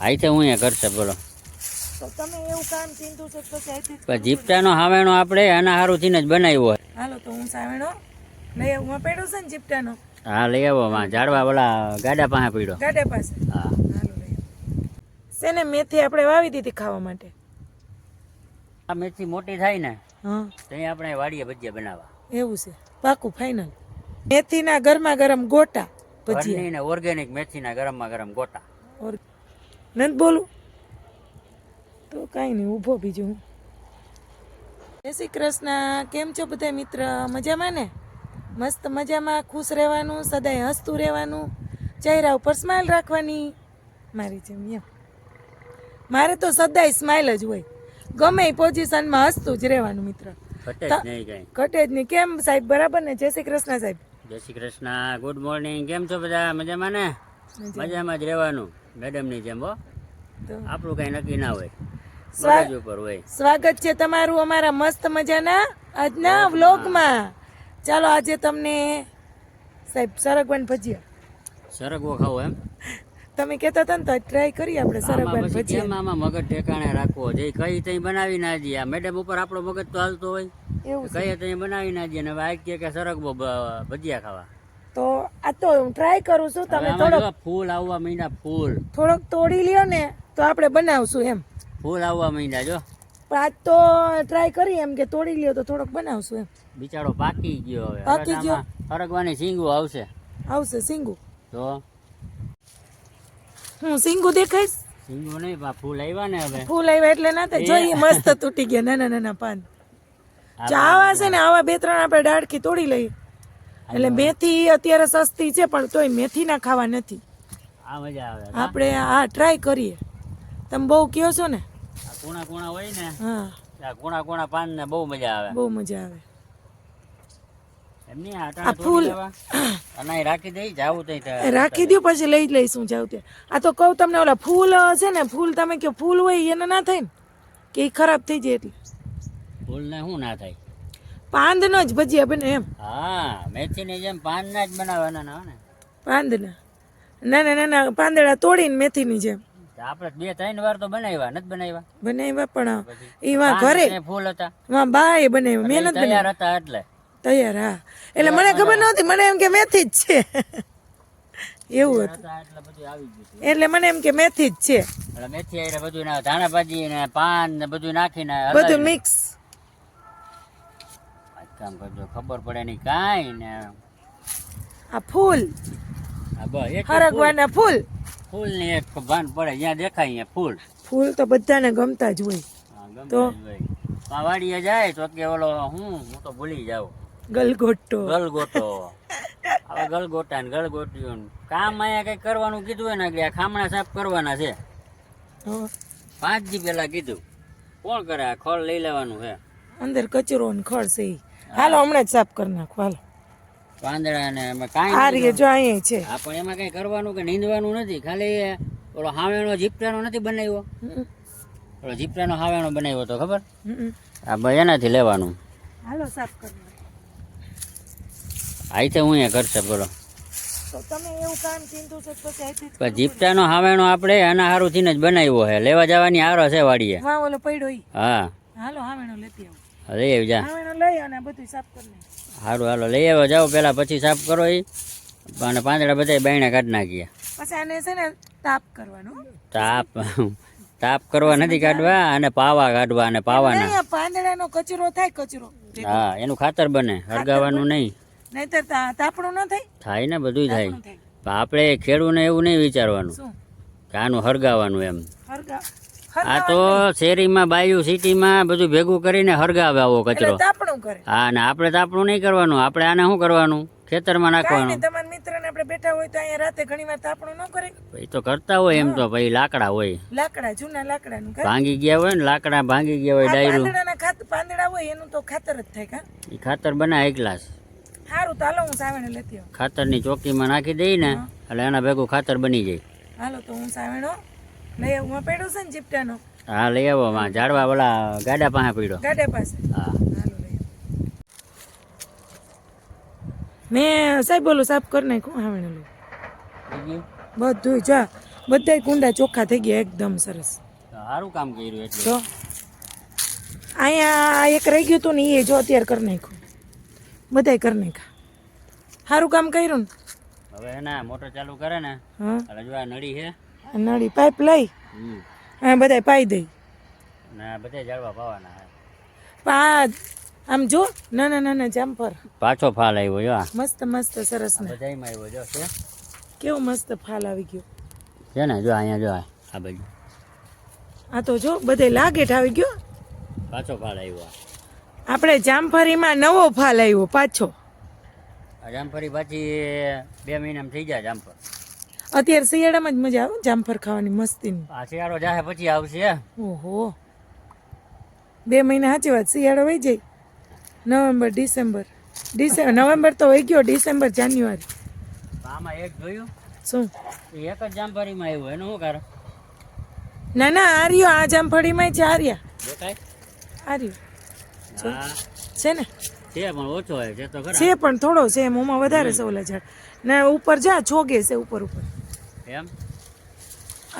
આઈ હું અહીંયા કરશે બોલો. તો તમે એવું કામ ચીંધું છો તો પણ જીપટાનો હાવેણો આપણે આના હારું થઈને જ બનાવ્યો. હાલો તો હું સાવેણો લઈ આવું. પડ્યો છે ને જીપટાનો? હા લઈ આવો. ઝાડવા ઓલા ગાડા પાસે પડ્યો. ગાડા પાસે? હા હાલો લઈ આવો. શેને મેથી આપણે વાવી દીધી ખાવા માટે? આ મેથી મોટી થાય ને હા ત્યાં આપણે વાડીએ ભજીયા બનાવવા. એવું છે? પાકું ફાઇનલ. મેથીના ગરમા ગરમ ગોટા ભજીયા ને ઓર્ગેનિક મેથીના ગરમમાં ગરમ ગોટા. નથી બોલું તો કાંઈ નહીં, ઊભો બીજું હું. જય શ્રી કૃષ્ણ. કેમ છો બધા મિત્ર? મજામાં ને? મસ્ત મજામાં. ખુશ રહેવાનું, સદાય હસતું રહેવાનું, ચહેરા ઉપર સ્માઇલ રાખવાની. મારી જેમ એમ મારે તો સદાય સ્માઇલ જ હોય, ગમે એ પોઝિશનમાં હસતું જ રહેવાનું મિત્ર. ઘટે જ નહીં. કેમ સાહેબ બરાબર ને? જય શ્રી કૃષ્ણ સાહેબ. જય શ્રી કૃષ્ણ. Good morning. કેમ છો બધા? મજામાં ને? મજામાં જ રહેવાનું મેડમની જેમ. હો આપણું કઈ નક્કી ના હોય, મગજ ઉપર હોય. સ્વાગત છે તમારું અમારા મસ્ત મજાના આજના વ્લોગમાં. ચાલો આજે તમને સાહેબ સરગવાન ભજીયા. સરગવો ખાવો એમ તમે કહેતા હતા ને તો ટ્રાય કરીએ આપણે સરગવાન ભજીયા. આમાં મગજ ઠેકાણે રાખવો. જે કઈ તઈ બનાવી ના દઈએ. આ મેડમ ઉપર આપણો મગજ તો હાલતો હોય, એવું કઈ તઈ બનાવી ના દઈએ. હવે આ કે સરગવો ભજીયા ખાવા, તો આ તો હું ટ્રાય કરું છું. તમે થોડોક ફૂલ આવવા માંડ્યા. ફૂલ થોડોક તોડી લ્યો ને તો આપણે બનાવશું એમ. ફૂલ આવવા માંડ્યા જો. પણ આજ તો ટ્રાય કરીએ એમ કે તોડી લ્યો તો થોડોક બનાવશું એમ. બિચારો પાકી ગયો. હવે પાકી ગયો. સરગવાની સિંગુ આવશે. આવશે સિંગુ? તો હું સિંગુ દેખાઈશ? સિંગુ નહીં, ફૂલ આવ્યા ને. હવે ફૂલ આવ્યા એટલે ના થાય. જોઈએ મસ્ત તૂટી ગયા નાના નાના પાન. આવા છે ને, આવા બે ત્રણ આપણે ડાળખી તોડી લઈએ. એટલે મેથી અત્યારે સસ્તી છે પણ તોય મેથી ના ખાવા નથી. આ મજા આવે. આપણે આ ટ્રાય કરીએ. તમે બહુ કયો છો ને? કુણા કુણા હોય ને, હા કુણા કુણા પાન ને બહુ મજા આવે. બહુ મજા આવે. એમની આ ફૂલ અને રાખી દઈ જાવું તઈ રાખી દો, પછી લઈ લઈશું જાવ ત્યાં. આ તો કહું તમને, ઓલા ફૂલ છે ને, ફૂલ તમે કે ફૂલ હોય એને ના થાય ને કે એ ખરાબ થઈ જાય એટલે? ફૂલ ને શું ના થાય? પાંદનો જ ભજીયા બને એમ? હા મેથી ની જેમ પાન ના જ બનાવવાના ને. પાંદના નાના નાના પાંદડા તોડીને મેથીની જેમ. આપણે 2-3 વાર તો બનાવ્યા. નથી બનાવ્યા પણ એમાં ઘરે ફૂલ હતા. એમાં બા એ બનાવ્યા, મહેનત તૈયાર હતા એટલે તૈયાર. હા એટલે મને ખબર નહોતી, મને એમ કે મેથી જ છે એવું હતું. એટલે બધું આવી ગયું. એટલે મને એમ કે મેથી જ છે. એટલે મેથી આરે બધું ના ધાણા ભાજી ને પાન ને બધું નાખીને બધું મિક્સ. કામ કરજો, ખબર પડે નહીં કાંઈ ને. આ ફૂલ હરગવાના ફૂલ. ફૂલ ની એક ભાન પડે, જ્યાં દેખાય અહીંયા ફૂલ. ફૂલ તો બધાને ગમતા જ હોય. તો વાડીએ જાય તો કે ઓલો હું તો ભૂલી જાઉં. ગલગોટો હવે ગલગોટા ને ગલગોટીઓ કામ અહીંયા કઈ કરવાનું કીધું હોય ને કે આ ખામણા સાફ કરવાના છે. 5 દી પેલા કીધું. કોણ કરે? આ ખોળ લઈ લેવાનું છે. અંદર કચરો ને ખડ છે. હાલો હમણાં જ સાફ કરી નાખો. હાલો પાંદડા ને કાંઈ આ રીતે જો અહીંયા છે. હા પણ એમાં કઈ કરવાનું કે નીંદવાનું નથી. ખાલી ઓલો હાવેણો જીપટાનો નથી બનાવ્યો. ઓલો જીપટાનો હાવેણો બનાવ્યો તો ખબર? હા ભાઈ એનાથી લેવાનું. હાલો સાફ કરી નાખો. આઈ હું અહીંયા કરશે બોલો. તો તમે એવું કામ ચીંધું છો તો પણ જીપટાનો હાવેણો આપણે આના હારું થઈને જ બનાવ્યો છે. લેવા જવાની હારો છે વાડીએ. હા ઓલો પડ્યો ઈ. હા હાલો હાવેણો લેતી આવો. લઈ આવી જા. હાવેણો લઈ અને બધું સાફ કરી નાખો. સારું હાલો લઈ આવ્યો જાઓ પેલા, પછી સાફ કરો એ. અને પાંદડા બધા બાયણા કાઢી નાખીએ. પછી આને છે ને તાપ કરવાનો. તાપ કરવા નથી કાઢવા, અને પાવા કાઢવા. અને પાવાના પાંદડાનો કચરો થાય. કચરો હા એનું ખાતર બને, હરગાવાનું નહીં. નહીતર તાપણું ન થાય. થાય ને બધું થાય. આપણે ખેડૂને એવું નહીં વિચારવાનું કે આનું હરગાવાનું એમ. આ તો શેરીમાં બાયું સિટીમાં બધું ભેગું કરીને હરગાવે આવો કચરો. હા ને આપણે તાપણું નહીં કરવાનું. આપણે આને શું કરવાનું? ખેતરમાં નાખવાનું. તમારા મિત્રને આપણે બેઠા હોય તો અહીંયા રાતે ઘણીવાર તાપણું ન કરે. એ તો કરતા હોય એમ તો. પછી લાકડા હોય, લાકડા જૂના લાકડાનું ભાંગી ગયા હોય ને, લાકડા ભાંગી ગયા હોય ડાયરું. પાંદડા હોય એનું તો ખાતર જ થાય. કા એ ખાતર બનાવે એકલાસ. સારું તો હાલો હું સાવેણો લેતી આવું. ખાતરની ચોકીમાં નાખી દઈ ને એટલે એના ભેગું ખાતર બની જાય. હાલો તો હું સાવેણો લઈ આવું. પડ્યો છે ને જીપટાનો? હા લઈ આવો. ઝાડવા ઓલા ગાડા પાસે પડ્યો. ગાડા પાસે? હા હાલો લઈ આવો. મેં સાહેબ બોલું સાફ કરી નાખ્યું. હાવેણો લઉં બધું. જા બધાય કુંડા ચોખ્ખા થઈ ગયા એકદમ સરસ. સારું કામ કર્યું એટલે. જો અહીંયા એક રહી ગયું હતું ને એ જો અત્યારે કરી નાખ્યું, બધાય કરી નાખ્યા. સારું કામ કર્યું ને. હવે એના મોટર ચાલુ કરે ને હા એટલે જો આ નળી છે આ નળી પાઇપ લઈ હા બધાય પાઈ દઈ. ને બધા ઝાડવા પાવાના છે. પણ આમ જો નાના નાના જામફળ પાછો ફાલ આવ્યો જો આ મસ્ત મસ્ત સરસ ને બધાયમાં આવ્યો જો છે કેવો મસ્ત ફાલ આવી ગયો છે ને જો અહીંયા જો આ બાજુ આ તો જો બધે લાગેટ આવી ગયો. પાછો ફાલ આવ્યો આપણે જામફળીમાં નવો ફાલ આવ્યો પાછો. આ જામફળી પાછી 2 મહિનામાં થઈ જાય જામફળ. અત્યારે શિયાળામાં જ મજા આવે જામફળ ખાવાની મસ્તીની. આ શિયાળો જાહે પછી આવશે. ઓહો 2 મહિના સાચી વાત. શિયાળો વહી જાય નવેમ્બર ડિસેમ્બર નવેમ્બર તો વહી ગયો, ડિસેમ્બર જાન્યુઆરી. આમાં એક જોયું શું એ એક જ જામફળીમાં આવ્યું એનું શું કારણ ના ના આર્યો આ જામફળીમાં છે આર્યા દેખાય આર્યો હા છે ને છે પણ ઓછો હોય છે તો ખરા છે પણ થોડો છે એમ ઓમાં વધારે છે ઓલા ઝાડ ને ઉપર જા છોગે છે ઉપર ઉપર એમ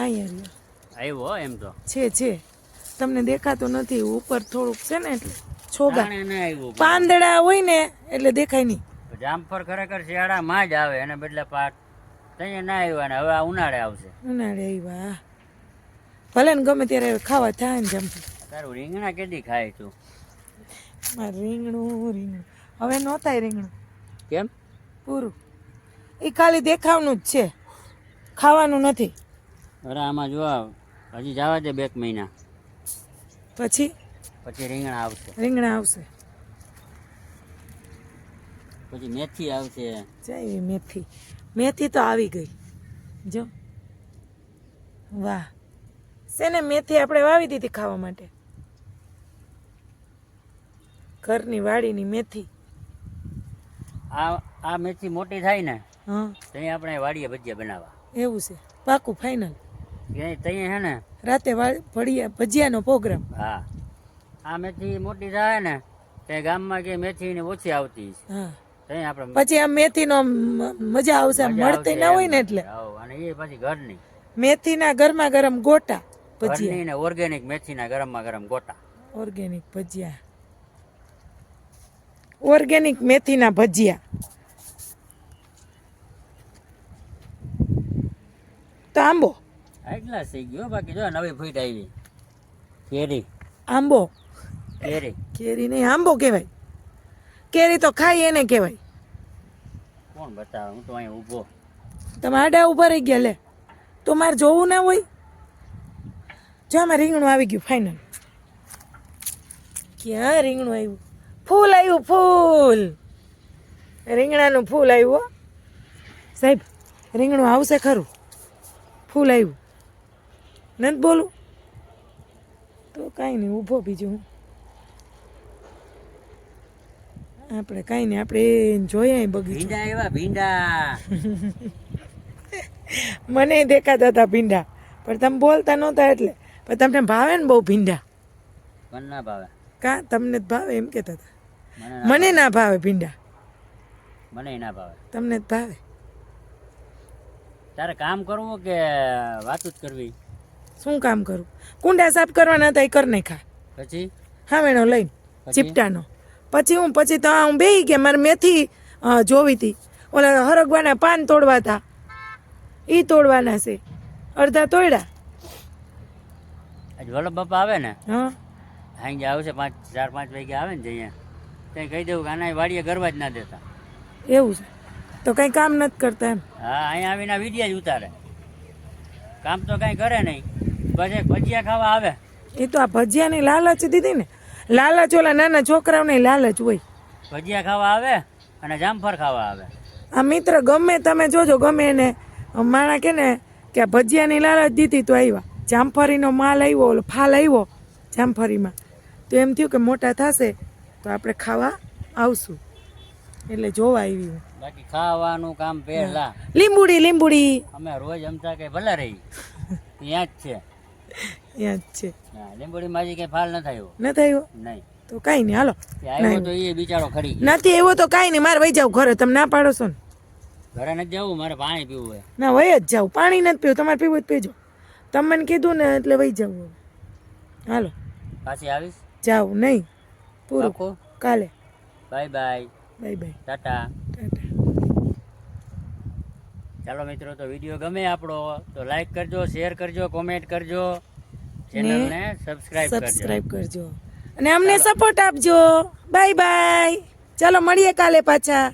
અહીંયા આવ્યો હો એમ તો છે તમને દેખાતો નથી ઉપર થોડુંક છે ને એટલે છોગા જાણે ના આવ્યું પાંદડા હોય ને એટલે દેખાય નહીં. જામફળ ખરેખર શિયાળામાં જ આવે એને બદલે પાક ત્યાં ના આવ્યા ને હવે આ ઉનાળે આવશે. ઉનાળે આવ્યા ભલે ને ગમે ત્યારે ખાવા થાય ને જામફળ. તારું રીંગણા કેદી ખાય તું મારે રીંગણું હવે નો થાય રીંગણું કેમ પૂરું. એ ખાલી દેખાવનું જ છે, ખાવાનું નથી. અરે આમાં જો હજી જવા દે 2 મહિના પછી પછી રીંગણા આવશે, રીંગણા આવશે. પછી મેથી આવશે. જઈ મેથી, મેથી તો આવી ગઈ જો. વાહ છે ને મેથી આપણે વાવી દીધી ખાવા માટે. ઘરની વાડીની મેથી. આ મેથી મોટી થાય ને હા ત્યાં આપણે વાડીએ ભજીયા બનાવવા. એવું છે પાકું ફાઇનલ. ત્યાં હે ને રાતે ભજીયાનો પ્રોગ્રામ. હા આ મેથી મોટી થાય ને ત્યાં ગામમાં કે મેથી ને ઓછી આવતી છે હા ત્યાં આપણે પછી આ મેથીનો મજા આવશે. આમ મળતી ના હોય ને એટલે. અને એ પછી ઘરની મેથીના ગરમા ગરમ ગોટા ભજીયા. ઘરની ને ઓર્ગેનિક મેથીના ગરમમાં ગરમ ગોટા. ઓર્ગેનિક ભજીયા, ઓર્ગેનિક મેથીના ભજીયા. તો આંબો એટલા થઈ ગયો બાકી જો નવી ફૂટ આવી કેરી. આંબો કેરી કેરી નહીં આંબો કહેવાય. કેરી તો ખાઈ એને કહેવાય. કોણ બતાવે હું તો અહીંયા ઊભો. તમે આડા ઉભા રહી ગયા લે તો મારે જોવું ના હોય. જો આમાં રીંગણું આવી ગયું ફાઇનલ. ક્યાં રીંગણું આવ્યું? ફૂલ આવ્યું ફૂલ. રીંગણાનું ફૂલ આવ્યું હો સાહેબ. રીંગણું આવશે ખરું. ફૂલ આવ્યું નથી બોલું તો કાંઈ નહીં ઊભો બીજું હું. આપણે કાંઈ નહીં આપણે જોઈએ બગીચો. ભીંડા એવા ભીંડા મને દેખાતા હતા ભીંડા પણ તમે બોલતા નહોતા એટલે. પણ તમને ભાવે ને બહુ ભીંડા? મને ના ભાવે. કા તમને જ ભાવે એમ કહેતા હતા? મને મને ના ભાવે ભીંડા. મને ના ભાવે. તમને જ ભાવે. તારે કામ કરવું કે વાતું જ કરવી? શું કામ કરું? કુંડા સાફ કરવાના હતા એ કરી નાખા પછી હાવેણો લઈને ચીપટાનો. પછી તો હું બેહી ગયા. મારે મેથી જોવી હતી. ઓલા હરગવાના પાન તોડવા હતા એ તોડવાના છે. અડધા તોડ્યા. આજ વલ્લભ બાપા આવે ને હા સાંજે આવશે 4-5 વાગે આવે ને જઈએ ત્યાં કહી દઉં કે આના વાડીએ ગરવા જ ના દેતા. એવું છે તો કંઈ કામ નથી કરતા એમ? હા અહીંયા આવીને વિડીયા જ ઉતારે. કામ તો કાંઈ કરે નહીં. બસ એક ભજીયા ખાવા આવે. એ તો આ ભજીયાની લાલચ દીધી ને. લાલચ ઓલા નાના છોકરાઓને લાલચ હોય. ભજીયા ખાવા આવે અને જામફળ ખાવા આવે. આ મિત્ર ગમે તમે જોજો ગમે એને માણા કે ને કે આ ભજીયાની લાલચ દીધી તો આવ્યા. જામફળીનો માલ આવ્યો ઓલો ફાલ આવ્યો જામફળીમાં તો એમ થયું કે મોટા થશે તો આપણે ખાવા આવશું એટલે જોવા આવી હું. બાકી ખાવાનું કામ પહેલા. લીંબુડી અમે રોજ જમતા કે ભલે રહી ત્યાં જ છે. ત્યાં જ છે. હા લીંબોડીમાં હજી કઈ ફાલ ન થયો. ન થયો નહીં તો કાંઈ નહીં હાલો. આવ્યો તો એ બિચારો ખરી ગયો. નથી એવો તો કાંઈ નહીં મારે વહી જાવ ઘરે. તમે ના પાડો છો ને ઘરે નથી જવું, મારે પાણી પીવું હોય. ના વહી જ જાવ, પાણી નથી પીવું, તમારે પીવું હોય તો પીજો. તમે મને કીધું ને એટલે વહી જવું. હાલો પાછી આવીશ? જાવ નહીં, પૂરું પાક્કું? કાલે. Bye bye. Bye bye, Tata. Tata. ચાલો મિત્રો, તો વિડીયો ગમે આપણો તો લાઈક કરજો, શેર કરજો, કોમેન્ટ કરજો, ચેનલને સબસ્ક્રાઇબ કરજો અને અમને સપોર્ટ આપજો. Bye bye. ચાલો મળીએ કાલે પાછા.